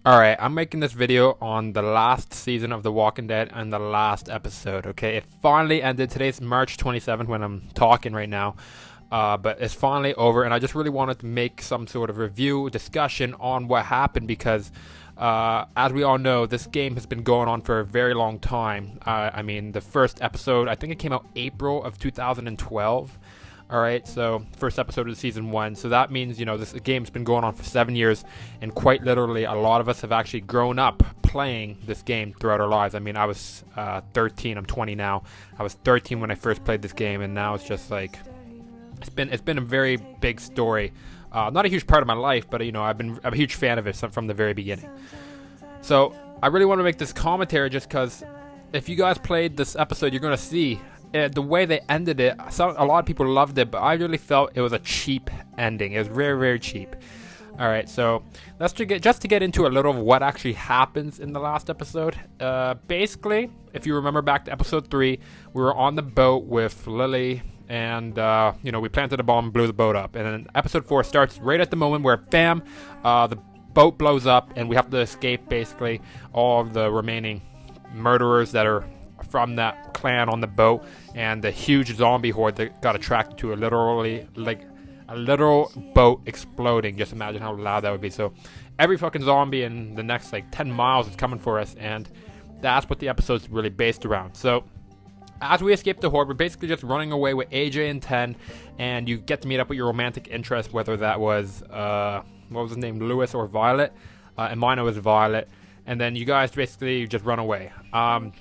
Alright, I'm making this video on the last season of The Walking Dead and the last episode, okay? It finally ended. Today's March 27th when I'm talking right now. But it's finally over, and I just really wanted to make some sort of review, discussion on what happened because, as we all know, this game has been going on for a very long time. I mean, the first episode, I think it came out April of 2012. Alright, so first episode of season 1. So that means, you know, this game's been going on for 7 years, and quite literally, a lot of us have actually grown up playing this game throughout our lives. I mean, I was 13, I'm 20 now. I was 13 when I first played this game, and now it's just like, it's been a very big story. Not a huge part of my life, but, you know, I'm a huge fan of it from the very beginning. So, I really want to make this commentary just because if you guys played this episode, you're going to see the way they ended it. A lot of people loved it, but I really felt it was a cheap ending. It was very, very cheap. Alright, so let's just to get into a little of what actually happens in the last episode. Basically, if you remember back to episode 3, we were on the boat with Lily, and you know, we planted a bomb and blew the boat up. And then episode 4 starts right at the moment where bam, the boat blows up, and we have to escape basically all of the remaining murderers that are from that clan on the boat, and the huge zombie horde that got attracted to a literal boat exploding. Just imagine how loud that would be. So every fucking zombie in the next like 10 miles is coming for us, and that's what the episode's really based around. So as we escape the horde, we're basically just running away with AJ and 10, and you get to meet up with your romantic interest, whether that was what was his name, Lewis or Violet. And mine was Violet. And then you guys basically just run away.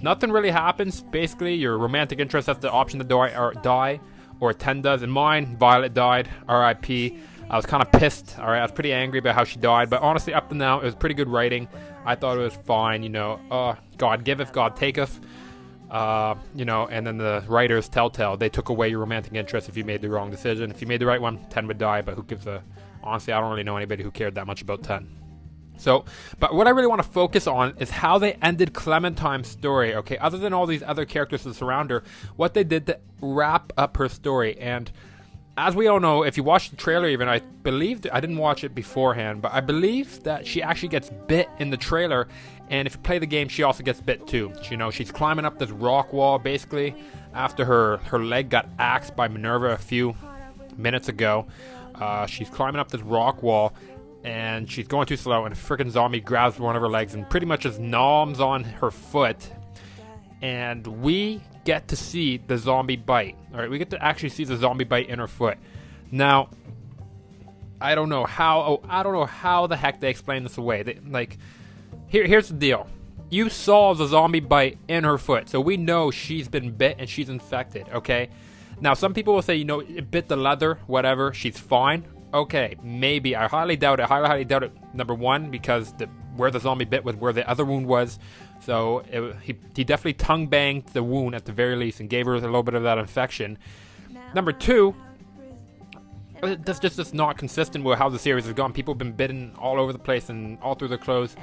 Nothing really happens. Basically, your romantic interest has the option to die, or 10 does. And mine, Violet died. R.I.P. I was kind of pissed. Alright, I was pretty angry about how she died. But honestly, up to now, it was pretty good writing. I thought it was fine. You know, God giveth, God taketh. You know, and then the writers, Telltale, they took away your romantic interest if you made the wrong decision. If you made the right one, 10 would die. But who gives a... Honestly, I don't really know anybody who cared that much about 10. So, but what I really want to focus on is how they ended Clementine's story, okay? Other than all these other characters that surround her, what they did to wrap up her story. And as we all know, if you watch the trailer even, I didn't watch it beforehand, but I believe that she actually gets bit in the trailer. And if you play the game, she also gets bit too. You know, she's climbing up this rock wall, basically, after her leg got axed by Minerva a few minutes ago. She's climbing up this rock wall, and she's going too slow, and a freaking zombie grabs one of her legs and pretty much just noms on her foot. And we get to see the zombie bite. Alright, we get to actually see the zombie bite in her foot. Now, I don't know how the heck they explain this away. Here's the deal. You saw the zombie bite in her foot, so we know she's been bit and she's infected, okay? Now, some people will say, you know, it bit the leather, whatever, she's fine. Okay, maybe. I highly doubt it. Highly doubt it. Number one, because where the zombie bit was where the other wound was. So he definitely tongue banged the wound at the very least and gave her a little bit of that infection. Number two, that's just not consistent with how the series has gone. People have been bitten all over the place and all through their clothes.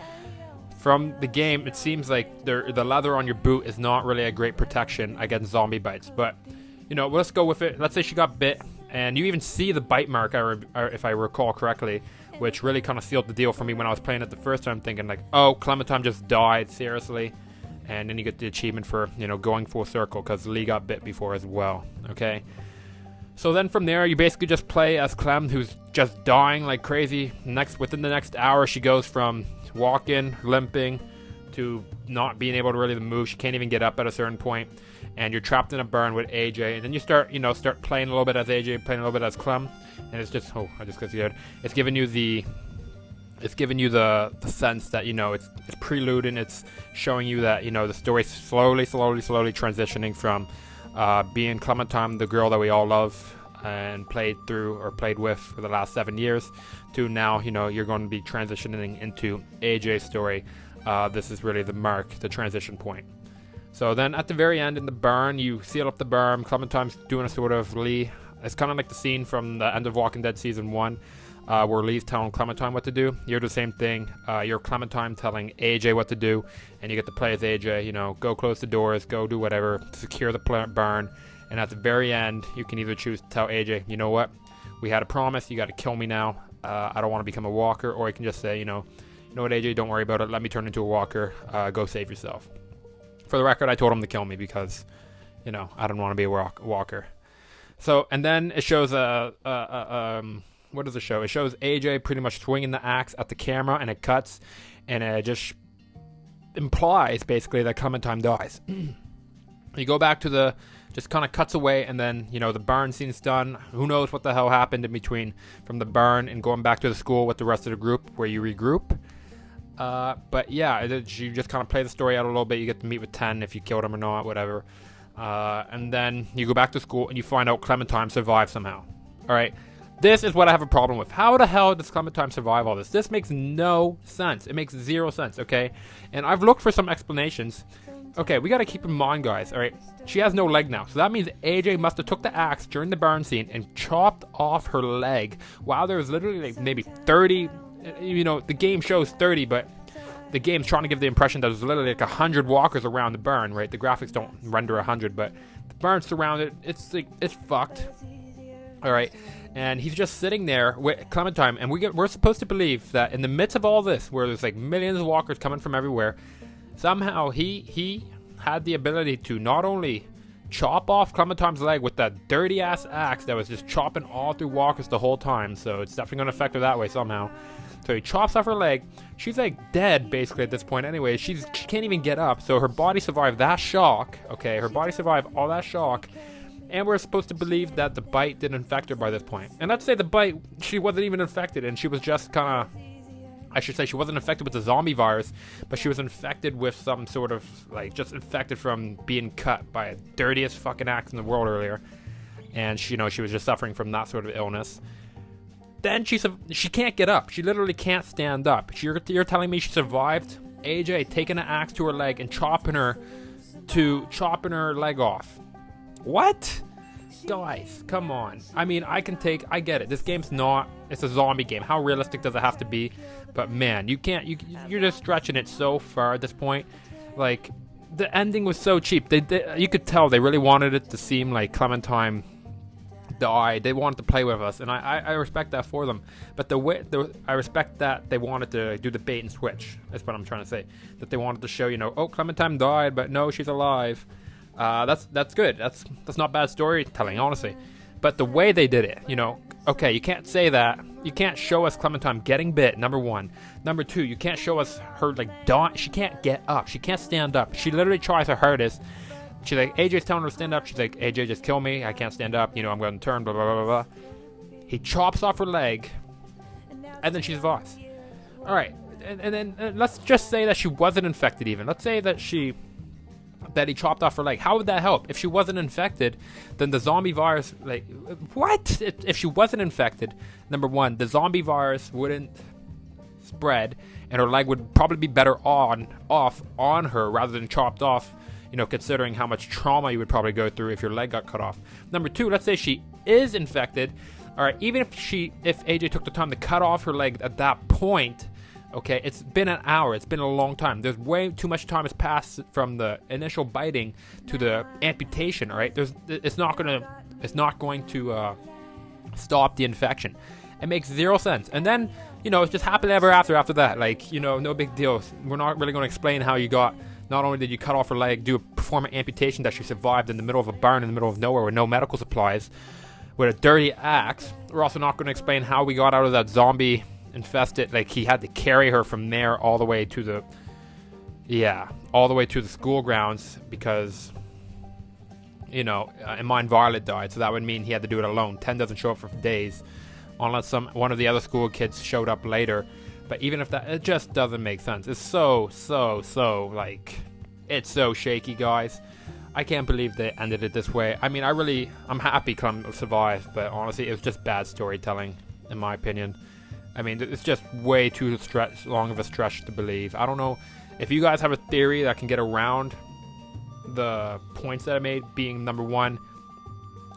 From the game, it seems like the leather on your boot is not really a great protection against zombie bites. But, you know, let's go with it. Let's say she got bit. And you even see the bite mark, if I recall correctly, which really kind of sealed the deal for me when I was playing it the first time, thinking like, oh, Clementine just died, seriously. And then you get the achievement for, you know, going full circle, because Lee got bit before as well, okay? So then from there, you basically just play as Clem, who's just dying like crazy. Within the next hour, she goes from walking, limping, to not being able to really move. She can't even get up at a certain point. And you're trapped in a barn with AJ, and then you start playing a little bit as AJ, playing a little bit as Clem, and it's just, I just got scared. It's giving you the sense that, you know, it's preluding, it's showing you that, you know, the story's slowly transitioning from being Clementine, the girl that we all love and played with for the last 7 years, to now, you know, you're going to be transitioning into AJ's story. This is really the transition point. So then at the very end in the barn, you seal up the barn. Clementine's doing a sort of Lee. It's kind of like the scene from the end of Walking Dead Season 1, where Lee's telling Clementine what to do. You're the same thing. You're Clementine telling AJ what to do, and you get to play as AJ. You know, go close the doors, go do whatever, secure the barn. And at the very end, you can either choose to tell AJ, you know what, we had a promise, you got to kill me now. I don't want to become a walker. Or you can just say, you know, you know what, AJ, don't worry about it. Let me turn into a walker. Go save yourself. For the record, I told him to kill me because, you know, I don't want to be a walker. So, and then it shows what does it show? It shows AJ pretty much swinging the axe at the camera, and it cuts, and it just implies basically that Clementine dies. You go back to the, just kind of cuts away, and then, you know, the burn scene's done. Who knows what the hell happened in between from the burn and going back to the school with the rest of the group where you regroup. But yeah, you just kind of play the story out a little bit. You get to meet with 10 if you killed him or not, whatever. And then you go back to school and you find out Clementine survived somehow. Alright, this is what I have a problem with. How the hell does Clementine survive all this? This makes no sense. It makes zero sense, okay? And I've looked for some explanations. Okay, we gotta keep in mind, guys, alright? She has no leg now, so that means AJ must have took the axe during the burn scene and chopped off her leg while there was literally like maybe 30, you know, the game shows 30, but the game's trying to give the impression that there's literally like 100 walkers around the burn, right? The graphics don't render 100, but the burn's surrounded. It's like, it's fucked. Alright, and he's just sitting there with Clementine, and we're supposed to believe that in the midst of all this, where there's like millions of walkers coming from everywhere, somehow he had the ability to not only chop off Clementine's leg with that dirty ass axe that was just chopping all through walkers the whole time, so it's definitely gonna affect her that way somehow. So he chops off her leg. She's like dead basically at this point anyway. She can't even get up, so her body survived that shock. Okay, her body survived all that shock, and we're supposed to believe that the bite didn't infect her by this point. And let's say the bite, she wasn't even infected, and she was just kind of, I should say she wasn't infected with the zombie virus, but she was infected with some sort of, like, just infected from being cut by a dirtiest fucking axe in the world earlier. And she, you know, she was just suffering from that sort of illness. Then she can't get up. She literally can't stand up. You're telling me she survived AJ taking an axe to her leg and chopping her leg off? What? Guys, come on. I mean, I get it. This game's it's a zombie game. How realistic does it have to be? But man, you're just stretching it so far at this point. Like, the ending was so cheap. You could tell they really wanted it to seem like Clementine died. They wanted to play with us, and I respect that for them. But I respect that they wanted to do the bait and switch. That's what I'm trying to say. That they wanted to show, you know, oh, Clementine died, but no, she's alive. That's good. That's not bad storytelling, honestly. But the way they did it, you know, okay, you can't say that. You can't show us Clementine getting bit, number one. Number two, you can't show us her, like, dying. She can't get up. She can't stand up. She literally tries her hardest. She's like, AJ's telling her to stand up. She's like, AJ, just kill me. I can't stand up. You know, I'm going to turn, blah, blah, blah, blah. He chops off her leg, and then she survives. All right, and then let's just say that she wasn't infected even. Let's say that he chopped off her leg. How would that help? If she wasn't infected, then the zombie virus, like, what? If she wasn't infected, number one, the zombie virus wouldn't spread, and her leg would probably be better off on her rather than chopped off, you know, considering how much trauma you would probably go through if your leg got cut off. Number two, let's say she is infected. All right, even if AJ took the time to cut off her leg at that point, okay, it's been an hour. It's been a long time. There's way too much time has passed from the initial biting to the amputation. All right, it's not going to stop the infection. It makes zero sense. And then, you know, it's just happily ever after that. Like, you know, no big deal. We're not really going to explain how you got. Not only did you cut off her leg, perform an amputation, that she survived in the middle of a barn in the middle of nowhere with no medical supplies, with a dirty axe. We're also not going to explain how we got out of that zombie infested, like, he had to carry her from there all the way to the school grounds because, you know, and mine Violet died, so that would mean he had to do it alone. 10 doesn't show up for days unless one of the other school kids showed up later. But even if that, it just doesn't make sense. It's so like, it's so shaky, guys. I can't believe they ended it this way. I mean, I'm happy Clem survived, but honestly, it was just bad storytelling, in my opinion. I mean, it's just way too long of a stretch to believe. I don't know if you guys have a theory that can get around the points that I made, being number one,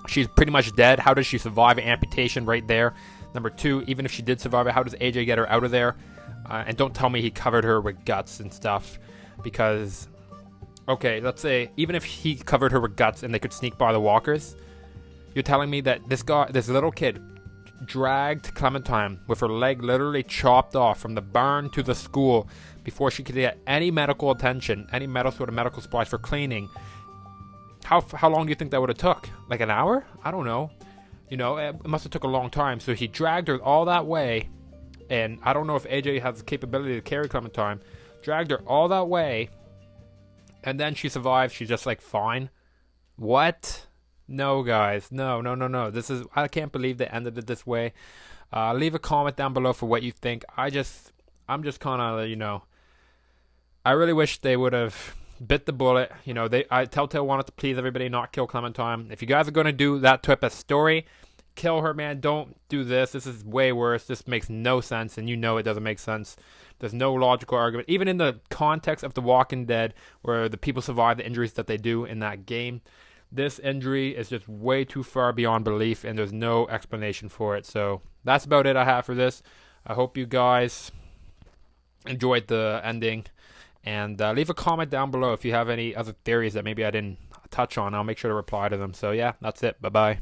she's pretty much dead. How does she survive an amputation right there? Number two, even if she did survive it, how does AJ get her out of there? And don't tell me he covered her with guts and stuff, because, okay, let's say, even if he covered her with guts and they could sneak by the walkers, you're telling me that this little kid dragged Clementine with her leg literally chopped off from the barn to the school before she could get any medical attention, any sort of medical supplies for cleaning. How long do you think that would have took? Like an hour? I don't know. You know, it must have took a long time. So he dragged her all that way, and I don't know if AJ has the capability to carry Clementine. Dragged her all that way, and then she survived. She's just like fine. What? No, guys. No. I can't believe they ended it this way. Leave a comment down below for what you think. I'm just kind of, you know, I really wish they would have bit the bullet. You know, Telltale wanted to please everybody, not kill Clementine. If you guys are going to do that type of story, kill her, man. Don't do this. This is way worse. This makes no sense, and you know it doesn't make sense. There's no logical argument. Even in the context of The Walking Dead, where the people survive the injuries that they do in that game, this injury is just way too far beyond belief, and there's no explanation for it. So that's about it I have for this. I hope you guys enjoyed the ending. And leave a comment down below if you have any other theories that maybe I didn't touch on. I'll make sure to reply to them. So yeah, that's it. Bye-bye.